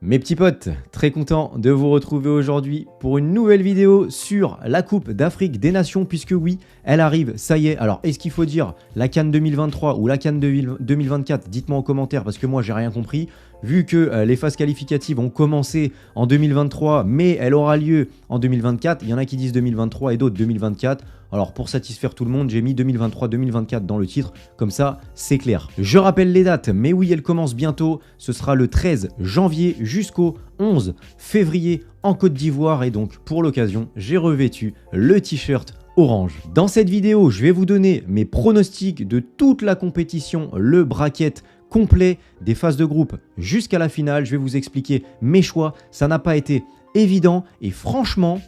Mes petits potes, très content de vous retrouver aujourd'hui pour une nouvelle vidéo sur la Coupe d'Afrique des Nations, puisque oui, elle arrive, ça y est. Alors, est-ce qu'il faut dire la CAN 2023 ou la CAN 2024? Dites-moi en commentaire, parce que moi, j'ai rien compris. Vu que les phases qualificatives ont commencé en 2023, mais elle aura lieu en 2024, il y en a qui disent 2023 et d'autres 2024. Alors pour satisfaire tout le monde, j'ai mis 2023-2024 dans le titre, comme ça c'est clair. Je rappelle les dates, mais oui, elles commencent bientôt. Ce sera le 13 janvier jusqu'au 11 février en Côte d'Ivoire, et donc pour l'occasion, j'ai revêtu le t-shirt orange. Dans cette vidéo, je vais vous donner mes pronostics de toute la compétition, le bracket complet des phases de groupe jusqu'à la finale. Je vais vous expliquer mes choix. Ça n'a pas été évident et franchement,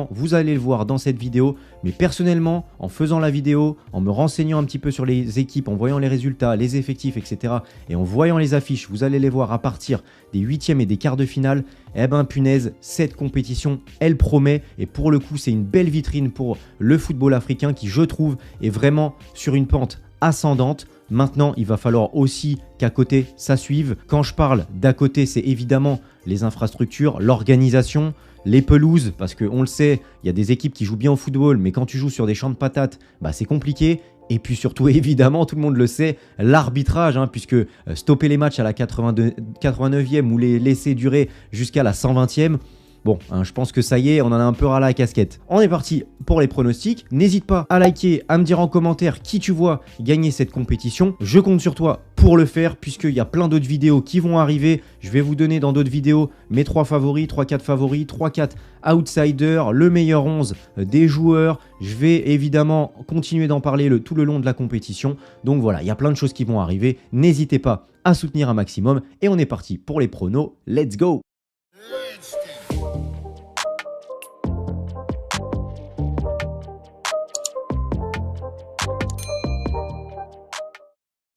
vous allez le voir dans cette vidéo, mais personnellement, en faisant la vidéo, en me renseignant un petit peu sur les équipes, en voyant les résultats, les effectifs, etc., et en voyant les affiches, vous allez les voir à partir des huitièmes et des quarts de finale, eh ben punaise, cette compétition, elle promet, et pour le coup, c'est une belle vitrine pour le football africain qui, je trouve, est vraiment sur une pente ascendante. Maintenant, il va falloir aussi qu'à côté, ça suive. Quand je parle d'à côté, c'est évidemment les infrastructures, l'organisation, les pelouses, parce qu'on le sait, il y a des équipes qui jouent bien au football, mais quand tu joues sur des champs de patates, bah c'est compliqué. Et puis surtout, évidemment, tout le monde le sait, l'arbitrage, puisque stopper les matchs à la 89e ou les laisser durer jusqu'à la 120e, bon, je pense que ça y est, on en a un peu ras la casquette. On est parti pour les pronostics. N'hésite pas à liker, à me dire en commentaire qui tu vois gagner cette compétition. Je compte sur toi pour le faire, puisqu'il y a plein d'autres vidéos qui vont arriver. Je vais vous donner dans d'autres vidéos mes 3 favoris, 3-4 favoris, 3-4 outsiders, le meilleur 11 des joueurs. Je vais évidemment continuer d'en parler tout le long de la compétition. Donc voilà, il y a plein de choses qui vont arriver. N'hésitez pas à soutenir un maximum. Et on est parti pour les pronos. Let's go!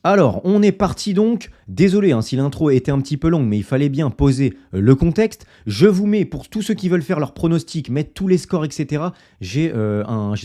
Alors, on est parti donc. Désolé si l'intro était un petit peu longue, mais il fallait bien poser le contexte. Je vous mets, pour tous ceux qui veulent faire leurs pronostics, mettre tous les scores, etc., j'ai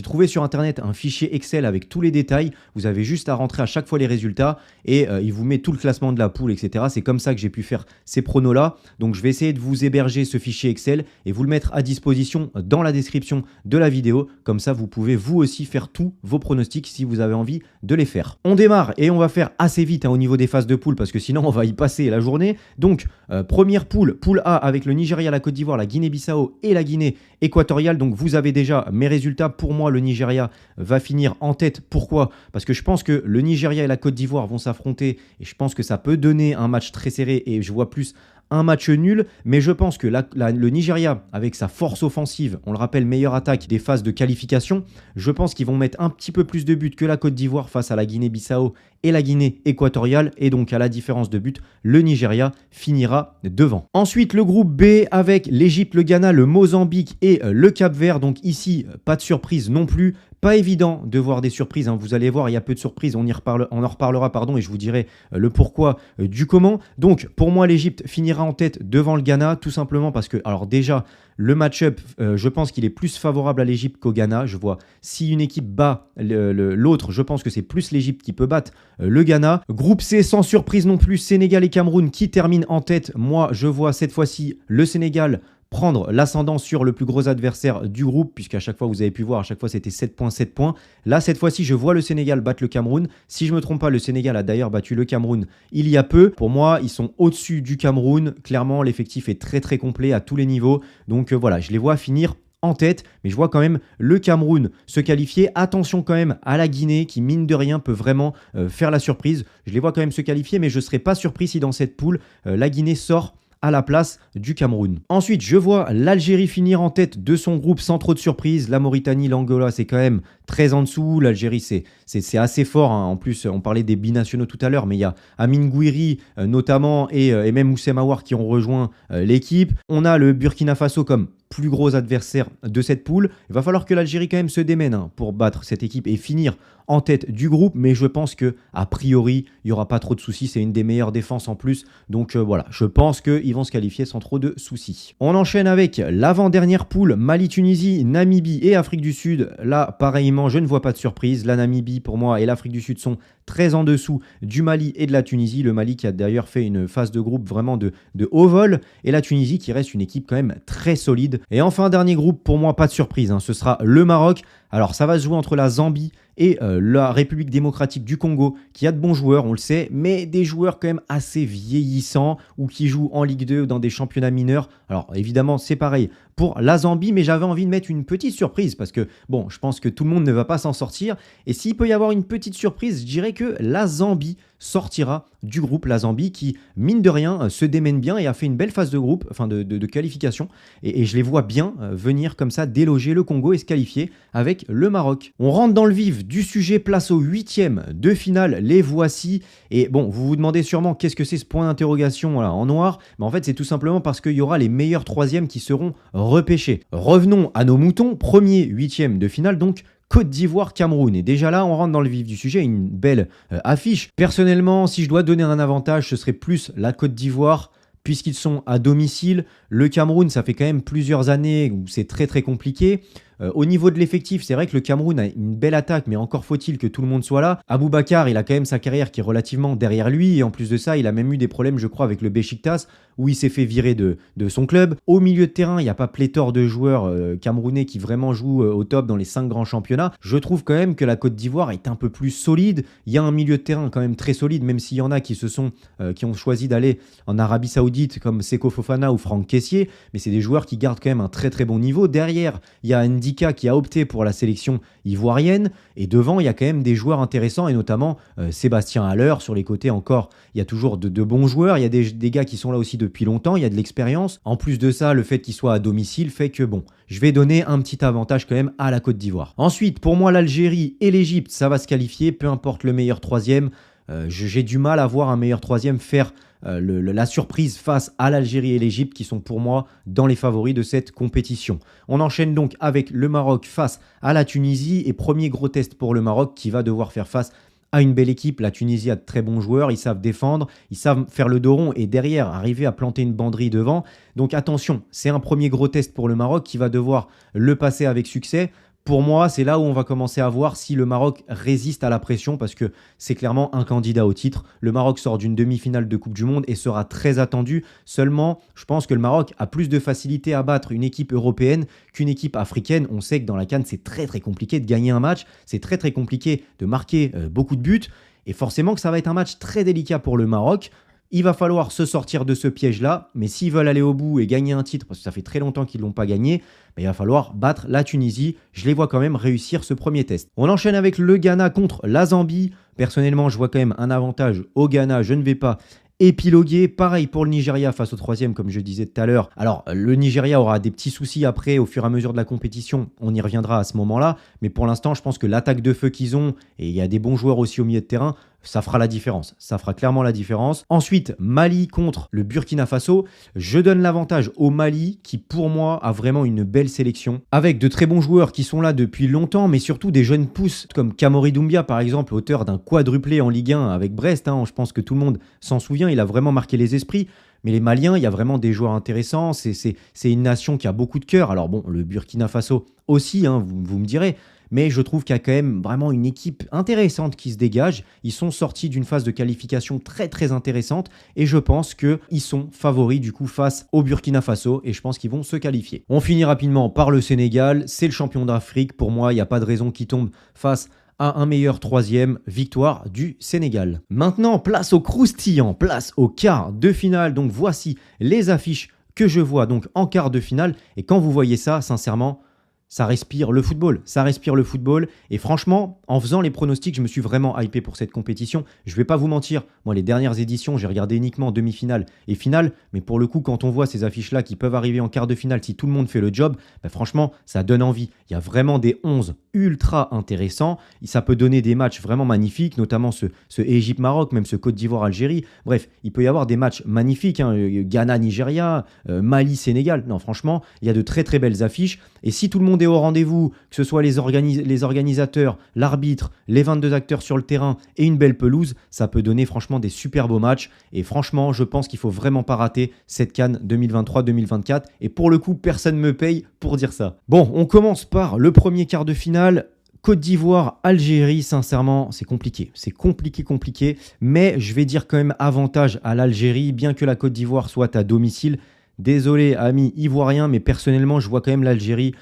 trouvé sur Internet un fichier Excel avec tous les détails. Vous avez juste à rentrer à chaque fois les résultats et il vous met tout le classement de la poule, etc. C'est comme ça que j'ai pu faire ces pronos-là. Donc, je vais essayer de vous héberger ce fichier Excel et vous le mettre à disposition dans la description de la vidéo. Comme ça, vous pouvez vous aussi faire tous vos pronostics si vous avez envie de les faire. On démarre et on va faire assez vite au niveau des phases de poule, parce que sinon on va y passer la journée. Donc première poule, poule A, avec le Nigeria, la Côte d'Ivoire, la Guinée-Bissau et la Guinée équatoriale. Donc vous avez déjà mes résultats. Pour moi, le Nigeria va finir en tête. Pourquoi? Parce que je pense que le Nigeria et la Côte d'Ivoire vont s'affronter et je pense que ça peut donner un match très serré, et je vois plus un match nul, mais je pense que le Nigeria, avec sa force offensive, on le rappelle, meilleure attaque des phases de qualification, je pense qu'ils vont mettre un petit peu plus de buts que la Côte d'Ivoire face à la Guinée-Bissau et la Guinée équatoriale, et donc à la différence de buts, le Nigeria finira devant. Ensuite, le groupe B avec l'Égypte, le Ghana, le Mozambique et le Cap-Vert. Donc ici, pas de surprise non plus. Pas évident de voir des surprises, vous allez voir, il y a peu de surprises, on en reparlera, et je vous dirai le pourquoi du comment. Donc pour moi, l'Égypte finira en tête devant le Ghana, tout simplement parce que, alors déjà, le match-up, je pense qu'il est plus favorable à l'Égypte qu'au Ghana. Je vois, si une équipe bat l'autre, je pense que c'est plus l'Égypte qui peut battre le Ghana. Groupe C, sans surprise non plus, Sénégal et Cameroun qui terminent en tête. Moi, je vois cette fois-ci le Sénégal prendre l'ascendant sur le plus gros adversaire du groupe, puisqu'à chaque fois, vous avez pu voir, à chaque fois, c'était 7 points, 7 points. Là, cette fois-ci, je vois le Sénégal battre le Cameroun. Si je ne me trompe pas, le Sénégal a d'ailleurs battu le Cameroun il y a peu. Pour moi, ils sont au-dessus du Cameroun. Clairement, l'effectif est très, très complet à tous les niveaux. Donc voilà, je les vois finir en tête, mais je vois quand même le Cameroun se qualifier. Attention quand même à la Guinée qui, mine de rien, peut vraiment faire la surprise. Je les vois quand même se qualifier, mais je ne serais pas surpris si dans cette poule, la Guinée sort à la place du Cameroun. Ensuite, je vois l'Algérie finir en tête de son groupe sans trop de surprises. La Mauritanie, l'Angola, c'est quand même très en dessous. L'Algérie, c'est assez fort. En plus, on parlait des binationaux tout à l'heure, mais il y a Amine Gouiri notamment et même Oussem Aouar qui ont rejoint l'équipe. On a le Burkina Faso comme plus gros adversaire de cette poule. Il va falloir que l'Algérie quand même se démène pour battre cette équipe et finir en tête du groupe, mais je pense que a priori, il n'y aura pas trop de soucis. C'est une des meilleures défenses en plus. Donc voilà, je pense qu'ils vont se qualifier sans trop de soucis. On enchaîne avec l'avant-dernière poule, Mali, Tunisie, Namibie et Afrique du Sud. Là, pareillement, je ne vois pas de surprise. La Namibie, pour moi, et l'Afrique du Sud sont très en dessous du Mali et de la Tunisie. Le Mali qui a d'ailleurs fait une phase de groupe vraiment de haut vol, et la Tunisie qui reste une équipe quand même très solide. Et enfin, dernier groupe, pour moi, pas de surprise, hein, ce sera le Maroc. Alors ça va se jouer entre la Zambie et la République démocratique du Congo, qui a de bons joueurs, on le sait, mais des joueurs quand même assez vieillissants ou qui jouent en Ligue 2 ou dans des championnats mineurs. Alors évidemment, c'est pareil pour la Zambie, mais j'avais envie de mettre une petite surprise parce que, bon, je pense que tout le monde ne va pas s'en sortir. Et s'il peut y avoir une petite surprise, je dirais que la Zambie sortira du groupe. La Zambie qui, mine de rien, se démène bien et a fait une belle phase de groupe, enfin de qualification. Et je les vois bien venir comme ça déloger le Congo et se qualifier avec le Maroc. On rentre dans le vif du sujet, place au 8e de finale, les voici. Et bon, vous vous demandez sûrement qu'est-ce que c'est ce point d'interrogation voilà, en noir. Mais en fait, c'est tout simplement parce qu'il y aura les meilleurs troisièmes qui seront repêchés. Revenons à nos moutons, premier 8e de finale, donc Côte d'Ivoire-Cameroun. Et déjà là, on rentre dans le vif du sujet, une belle affiche. Personnellement, si je dois donner un avantage, ce serait plus la Côte d'Ivoire, puisqu'ils sont à domicile. Le Cameroun, ça fait quand même plusieurs années où c'est très très compliqué. Au niveau de l'effectif, c'est vrai que le Cameroun a une belle attaque, mais encore faut-il que tout le monde soit là. Aboubakar, il a quand même sa carrière qui est relativement derrière lui, et en plus de ça, il a même eu des problèmes, je crois, avec le Beşiktaş, où il s'est fait virer de son club. Au milieu de terrain, il n'y a pas pléthore de joueurs camerounais qui vraiment jouent au top dans les 5 grands championnats. Je trouve quand même que la Côte d'Ivoire est un peu plus solide. Il y a un milieu de terrain quand même très solide, même s'il y en a qui ont choisi d'aller en Arabie Saoudite, comme Seko Fofana ou Franck Kessié, mais c'est des joueurs qui gardent quand même un très très bon niveau. Derrière, il y a Ndika qui a opté pour la sélection ivoirienne, et devant, il y a quand même des joueurs intéressants, et notamment Sébastien Haller. Sur les côtés encore, il y a toujours de bons joueurs, il y a des gars qui sont là aussi depuis longtemps, il y a de l'expérience. En plus de ça, le fait qu'ils soient à domicile fait que, bon, je vais donner un petit avantage quand même à la Côte d'Ivoire. Ensuite, pour moi, l'Algérie et l'Égypte, ça va se qualifier, peu importe le meilleur troisième. J'ai du mal à voir un meilleur troisième faire la surprise face à l'Algérie et l'Égypte qui sont pour moi dans les favoris de cette compétition. On enchaîne donc avec le Maroc face à la Tunisie, et premier gros test pour le Maroc qui va devoir faire face à une belle équipe. La Tunisie a de très bons joueurs, ils savent défendre, ils savent faire le dos rond et derrière arriver à planter une banderie devant. Donc attention, c'est un premier gros test pour le Maroc qui va devoir le passer avec succès. Pour moi, c'est là où on va commencer à voir si le Maroc résiste à la pression, parce que c'est clairement un candidat au titre. Le Maroc sort d'une demi-finale de Coupe du Monde et sera très attendu. Seulement, je pense que le Maroc a plus de facilité à battre une équipe européenne qu'une équipe africaine. On sait que dans la CAN, c'est très très compliqué de gagner un match. C'est très très compliqué de marquer beaucoup de buts. Et forcément que ça va être un match très délicat pour le Maroc. Il va falloir se sortir de ce piège-là, mais s'ils veulent aller au bout et gagner un titre, parce que ça fait très longtemps qu'ils ne l'ont pas gagné, il va falloir battre la Tunisie. Je les vois quand même réussir ce premier test. On enchaîne avec le Ghana contre la Zambie. Personnellement, je vois quand même un avantage au Ghana. Je ne vais pas épiloguer. Pareil pour le Nigeria face au troisième, comme je disais tout à l'heure. Alors, le Nigeria aura des petits soucis après, au fur et à mesure de la compétition. On y reviendra à ce moment-là. Mais pour l'instant, je pense que l'attaque de feu qu'ils ont, et il y a des bons joueurs aussi au milieu de terrain, ça fera la différence. Ça fera clairement la différence. Ensuite, Mali contre le Burkina Faso. Je donne l'avantage au Mali qui, pour moi, a vraiment une belle sélection. Avec de très bons joueurs qui sont là depuis longtemps, mais surtout des jeunes pousses comme Kamori Doumbia, par exemple, auteur d'un quadruplé en Ligue 1 avec Brest. Je pense que tout le monde s'en souvient. Il a vraiment marqué les esprits. Mais les Maliens, il y a vraiment des joueurs intéressants. C'est une nation qui a beaucoup de cœur. Alors bon, le Burkina Faso aussi, vous me direz. Mais je trouve qu'il y a quand même vraiment une équipe intéressante qui se dégage. Ils sont sortis d'une phase de qualification très très intéressante et je pense qu'ils sont favoris du coup face au Burkina Faso et je pense qu'ils vont se qualifier. On finit rapidement par le Sénégal. C'est le champion d'Afrique. Pour moi, il n'y a pas de raison qu'il tombe face à un meilleur troisième. Victoire du Sénégal. Maintenant, place au croustillant, place au quart de finale. Donc voici les affiches que je vois donc en quart de finale. Et quand vous voyez ça, sincèrement, ça respire le football, et franchement, en faisant les pronostics, je me suis vraiment hypé pour cette compétition. Je vais pas vous mentir, moi les dernières éditions, j'ai regardé uniquement demi-finale et finale, mais pour le coup, quand on voit ces affiches-là qui peuvent arriver en quart de finale, si tout le monde fait le job, franchement, ça donne envie. Il y a vraiment des 11 ultra intéressants, ça peut donner des matchs vraiment magnifiques, notamment ce Égypte-Maroc, même ce Côte d'Ivoire-Algérie. Bref, il peut y avoir des matchs magnifiques, Ghana-Nigeria, Mali-Sénégal. Non, franchement, il y a de très très belles affiches, et si tout le monde monde est au rendez-vous, que ce soit les organisateurs, l'arbitre, les 22 acteurs sur le terrain et une belle pelouse, ça peut donner franchement des super beaux matchs. Et franchement, je pense qu'il ne faut vraiment pas rater cette CAN 2023-2024. Et pour le coup, personne ne me paye pour dire ça. Bon, on commence par le premier quart de finale. Côte d'Ivoire, Algérie, sincèrement, c'est compliqué. C'est compliqué. Mais je vais dire quand même avantage à l'Algérie, bien que la Côte d'Ivoire soit à domicile. Désolé, amis ivoiriens, mais personnellement, je vois quand même l'Algérie.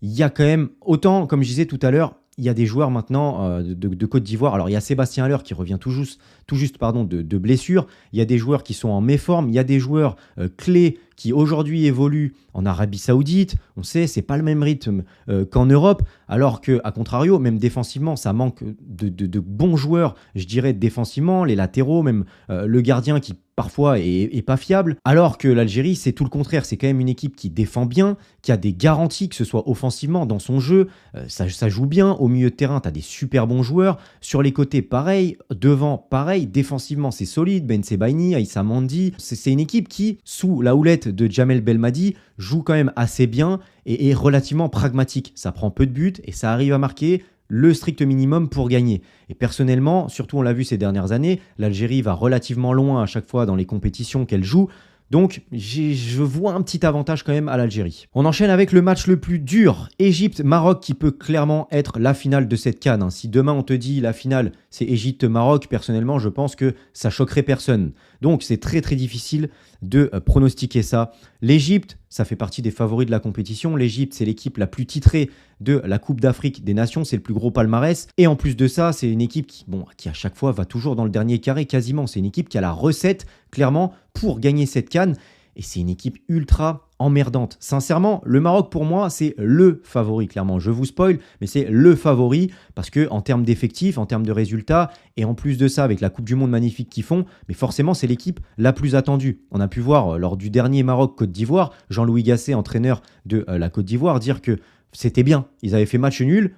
Il y a quand même, autant, comme je disais tout à l'heure, il y a des joueurs maintenant de Côte d'Ivoire. Alors, il y a Sébastien Haller qui revient tout juste de blessure. Il y a des joueurs qui sont en méforme. Il y a des joueurs clés qui aujourd'hui évoluent en Arabie Saoudite. On sait, c'est pas le même rythme qu'en Europe. Alors que, à contrario, même défensivement, ça manque de bons joueurs, je dirais, défensivement, les latéraux, même le gardien qui parfois est pas fiable. Alors que l'Algérie, c'est tout le contraire. C'est quand même une équipe qui défend bien, qui a des garanties, que ce soit offensivement, dans son jeu. Ça joue bien. Au milieu de terrain, tu as des super bons joueurs. Sur les côtés, pareil. Devant, pareil. Défensivement, c'est solide. Ben Sebaini, Aïssa Mandi. C'est une équipe qui, sous la houlette de Djamel Belmadi, joue quand même assez bien et est relativement pragmatique. Ça prend peu de buts et ça arrive à marquer le strict minimum pour gagner. Et personnellement, surtout on l'a vu ces dernières années, l'Algérie va relativement loin à chaque fois dans les compétitions qu'elle joue. Donc, je vois un petit avantage quand même à l'Algérie. On enchaîne avec le match le plus dur. Égypte-Maroc qui peut clairement être la finale de cette CAN. Si demain on te dit la finale c'est Égypte-Maroc, personnellement je pense que ça choquerait personne. Donc c'est très difficile de pronostiquer ça. L'Égypte, ça fait partie des favoris de la compétition. L'Égypte, c'est l'équipe la plus titrée de la Coupe d'Afrique des Nations. C'est le plus gros palmarès. Et en plus de ça, c'est une équipe qui à chaque fois va toujours dans le dernier carré quasiment. C'est une équipe qui a la recette, clairement, pour gagner cette CAN. Et c'est une équipe ultra emmerdante. Sincèrement, le Maroc, pour moi, c'est le favori, clairement. Je vous spoil, mais c'est le favori parce que en termes d'effectifs, en termes de résultats, et en plus de ça, avec la Coupe du Monde magnifique qu'ils font, mais forcément, c'est l'équipe la plus attendue. On a pu voir lors du dernier Maroc-Côte d'Ivoire, Jean-Louis Gasset, entraîneur de la Côte d'Ivoire, dire que c'était bien. Ils avaient fait match nul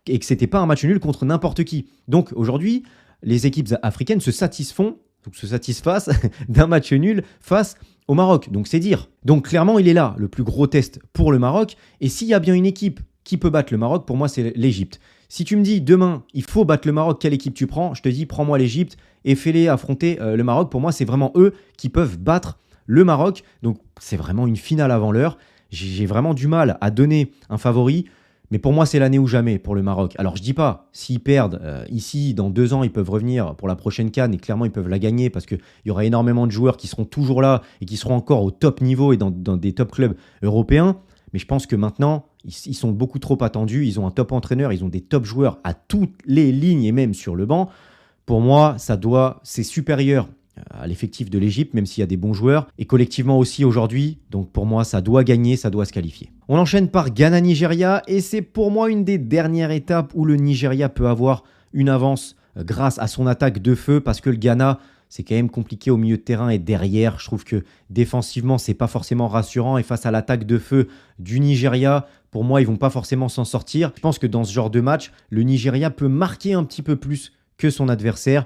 et que c'était pas un match nul contre n'importe qui. Donc aujourd'hui, les équipes africaines se satisfassent d'un match nul face au Maroc. Donc c'est dire. Donc clairement, il est là, le plus gros test pour le Maroc. Et s'il y a bien une équipe qui peut battre le Maroc, pour moi, c'est l'Égypte. Si tu me dis demain, il faut battre le Maroc, quelle équipe tu prends? Je te dis, prends-moi l'Égypte et fais-les affronter le Maroc. Pour moi, c'est vraiment eux qui peuvent battre le Maroc. Donc c'est vraiment une finale avant l'heure. J'ai vraiment du mal à donner un favori. Mais pour moi, c'est l'année ou jamais pour le Maroc. Alors, je dis pas, s'ils perdent ici, dans 2 ans, ils peuvent revenir pour la prochaine CAN et clairement, ils peuvent la gagner parce qu'il y aura énormément de joueurs qui seront toujours là et qui seront encore au top niveau et dans des top clubs européens. Mais je pense que maintenant, ils sont beaucoup trop attendus. Ils ont un top entraîneur, ils ont des top joueurs à toutes les lignes et même sur le banc. Pour moi, c'est supérieur à l'effectif de l'Égypte, même s'il y a des bons joueurs, et collectivement aussi aujourd'hui. Donc pour moi, ça doit gagner, ça doit se qualifier. On enchaîne par Ghana-Nigeria, et c'est pour moi une des dernières étapes où le Nigeria peut avoir une avance grâce à son attaque de feu, parce que le Ghana, c'est quand même compliqué au milieu de terrain et derrière. Je trouve que défensivement, c'est pas forcément rassurant, et face à l'attaque de feu du Nigeria, pour moi, ils vont pas forcément s'en sortir. Je pense que dans ce genre de match, le Nigeria peut marquer un petit peu plus que son adversaire.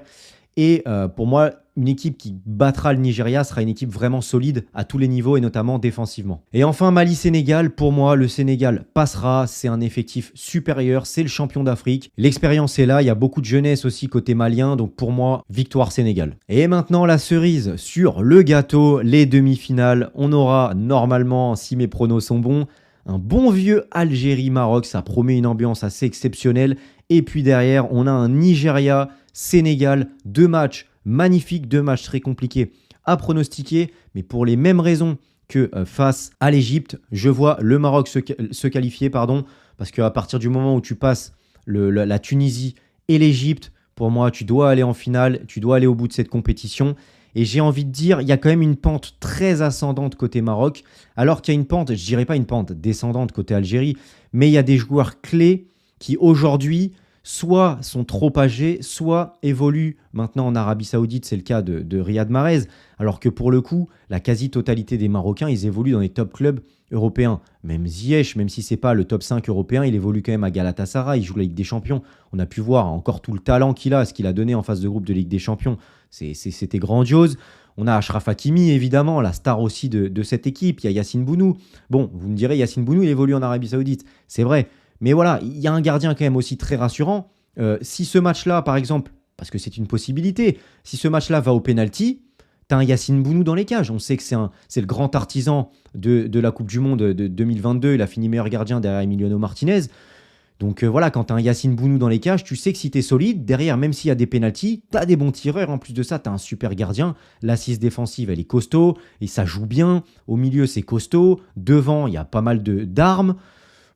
Et pour moi, une équipe qui battra le Nigeria sera une équipe vraiment solide à tous les niveaux et notamment défensivement. Et enfin, Mali-Sénégal, pour moi, le Sénégal passera. C'est un effectif supérieur, c'est le champion d'Afrique. L'expérience est là, il y a beaucoup de jeunesse aussi côté malien. Donc pour moi, victoire Sénégal. Et maintenant, la cerise sur le gâteau, les demi-finales. On aura normalement, si mes pronos sont bons, un bon vieux Algérie-Maroc. Ça promet une ambiance assez exceptionnelle. Et puis derrière, on a un Nigeria-Sénégal, 2 matchs magnifiques, 2 matchs très compliqués à pronostiquer, mais pour les mêmes raisons que face à l'Égypte, je vois le Maroc se qualifier, parce qu'à partir du moment où tu passes la Tunisie et l'Égypte, pour moi, tu dois aller en finale, tu dois aller au bout de cette compétition. Et j'ai envie de dire, il y a quand même une pente très ascendante côté Maroc, alors qu'il y a une pente, je dirais pas une pente descendante côté Algérie, mais il y a des joueurs clés qui aujourd'hui soit sont trop âgés, soit évoluent maintenant en Arabie Saoudite, c'est le cas de Riyad Mahrez, alors que pour le coup, la quasi-totalité des Marocains, ils évoluent dans les top clubs européens. Même Ziyech, même si c'est pas le top 5 européen, il évolue quand même à Galatasaray, il joue la Ligue des Champions. On a pu voir encore tout le talent qu'il a, ce qu'il a donné en phase de groupe de Ligue des Champions, c'était grandiose. On a Achraf Hakimi, évidemment, la star aussi de cette équipe. Il y a Yassine Bounou. Bon, vous me direz, Yassine Bounou, il évolue en Arabie Saoudite. C'est vrai. Mais voilà, il y a un gardien quand même aussi très rassurant. Si ce match-là, par exemple, parce que c'est une possibilité, si ce match-là va au penalty, tu as un Yassine Bounou dans les cages. On sait que c'est le grand artisan de la Coupe du Monde de 2022. Il a fini meilleur gardien derrière Emiliano Martinez. Donc voilà, quand tu as un Yassine Bounou dans les cages, tu sais que si tu es solide, derrière, même s'il y a des pénaltys, tu as des bons tireurs. En plus de ça, tu as un super gardien. L'assise défensive, elle est costaud et ça joue bien. Au milieu, c'est costaud. Devant, il y a pas mal d'armes.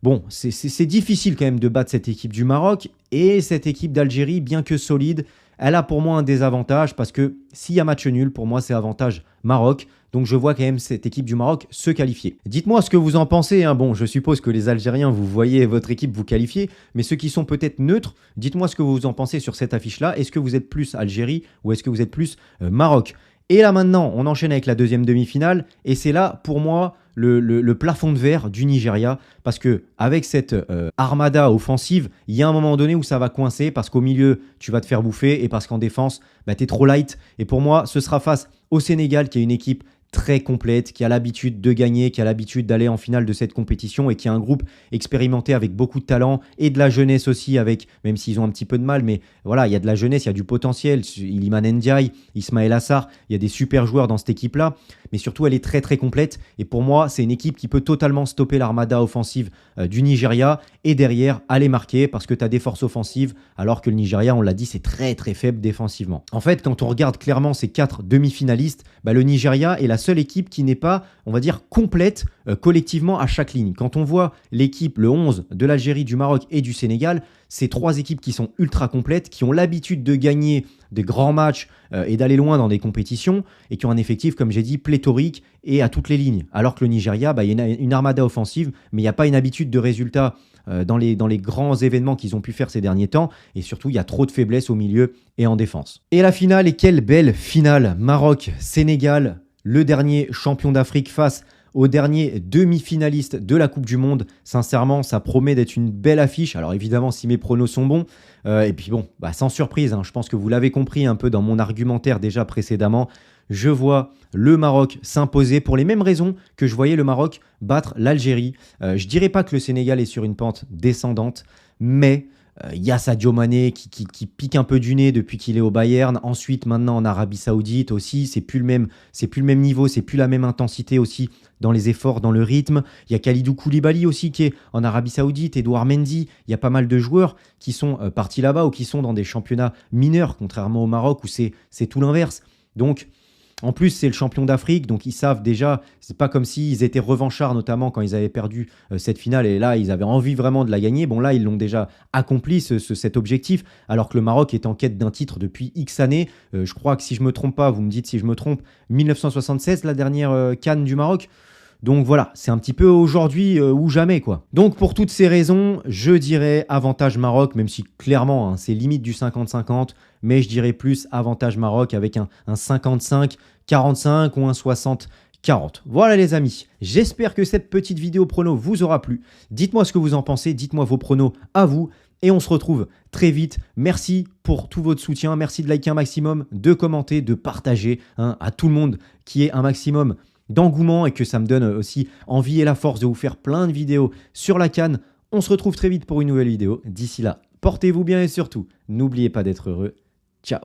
Bon, c'est difficile quand même de battre cette équipe du Maroc. Et cette équipe d'Algérie, bien que solide, elle a pour moi un désavantage parce que s'il y a match nul, pour moi, c'est avantage Maroc. Donc je vois quand même cette équipe du Maroc se qualifier. Dites-moi ce que vous en pensez. Hein. Bon, je suppose que les Algériens, vous voyez votre équipe vous qualifier. Mais ceux qui sont peut-être neutres, dites-moi ce que vous en pensez sur cette affiche-là. Est-ce que vous êtes plus Algérie ou est-ce que vous êtes plus Maroc? Et là maintenant, on enchaîne avec la deuxième demi-finale. Et c'est là, pour moi, le plafond de verre du Nigeria. Parce que avec cette armada offensive, il y a un moment donné où ça va coincer. Parce qu'au milieu, tu vas te faire bouffer. Et parce qu'en défense, bah, tu es trop light. Et pour moi, ce sera face au Sénégal, qui est une équipe très complète, qui a l'habitude de gagner, qui a l'habitude d'aller en finale de cette compétition et qui a un groupe expérimenté avec beaucoup de talent et de la jeunesse aussi, avec, même s'ils ont un petit peu de mal, mais voilà, il y a de la jeunesse, il y a du potentiel. Iliman Ndiaye, Ismaël Assar, il y a des super joueurs dans cette équipe-là, mais surtout elle est très très complète et pour moi, c'est une équipe qui peut totalement stopper l'armada offensive du Nigeria et derrière aller marquer parce que tu as des forces offensives alors que le Nigeria, on l'a dit, c'est très très faible défensivement. En fait, quand on regarde clairement ces 4 demi-finalistes, bah, le Nigeria est la seule équipe qui n'est pas, on va dire, complète collectivement à chaque ligne. Quand on voit l'équipe, le 11 de l'Algérie, du Maroc et du Sénégal, c'est 3 équipes qui sont ultra complètes, qui ont l'habitude de gagner des grands matchs et d'aller loin dans des compétitions et qui ont un effectif, comme j'ai dit, pléthorique et à toutes les lignes. Alors que le Nigeria, bah, il y a une armada offensive, mais il n'y a pas une habitude de résultat dans les grands événements qu'ils ont pu faire ces derniers temps. Et surtout, il y a trop de faiblesses au milieu et en défense. Et la finale, et quelle belle finale! Maroc-Sénégal, le dernier champion d'Afrique face au dernier demi-finaliste de la Coupe du Monde. Sincèrement, ça promet d'être une belle affiche. Alors évidemment, si mes pronos sont bons. Et puis bon, bah, sans surprise, hein, je pense que vous l'avez compris un peu dans mon argumentaire déjà précédemment. Je vois le Maroc s'imposer pour les mêmes raisons que je voyais le Maroc battre l'Algérie. Je dirais pas que le Sénégal est sur une pente descendante, mais il y a Sadio Mané qui pique un peu du nez depuis qu'il est au Bayern. Ensuite, maintenant en Arabie Saoudite aussi, c'est plus le même niveau, c'est plus la même intensité aussi dans les efforts, dans le rythme. Il y a Kalidou Koulibaly aussi qui est en Arabie Saoudite, Edouard Mendy. Il y a pas mal de joueurs qui sont partis là-bas ou qui sont dans des championnats mineurs, contrairement au Maroc où c'est tout l'inverse. Donc, en plus, c'est le champion d'Afrique, donc ils savent déjà, c'est pas comme s'ils étaient revanchards, notamment quand ils avaient perdu cette finale, et là, ils avaient envie vraiment de la gagner. Bon, là, ils l'ont déjà accompli, cet objectif, alors que le Maroc est en quête d'un titre depuis X années. Je crois que si je me trompe pas, vous me dites si je me trompe, 1976, la dernière CAN du Maroc. Donc voilà, c'est un petit peu aujourd'hui ou jamais, quoi. Donc pour toutes ces raisons, je dirais avantage Maroc, même si clairement, hein, c'est limite du 50-50, mais je dirais plus avantage Maroc avec un 55-45 ou un 60-40. Voilà les amis, j'espère que cette petite vidéo prono vous aura plu. Dites-moi ce que vous en pensez, dites-moi vos pronos à vous. Et on se retrouve très vite. Merci pour tout votre soutien. Merci de liker un maximum, de commenter, de partager hein, à tout le monde qui est un maximum d'engouement et que ça me donne aussi envie et la force de vous faire plein de vidéos sur la CAN. On se retrouve très vite pour une nouvelle vidéo. D'ici là, portez-vous bien et surtout, n'oubliez pas d'être heureux. Ciao.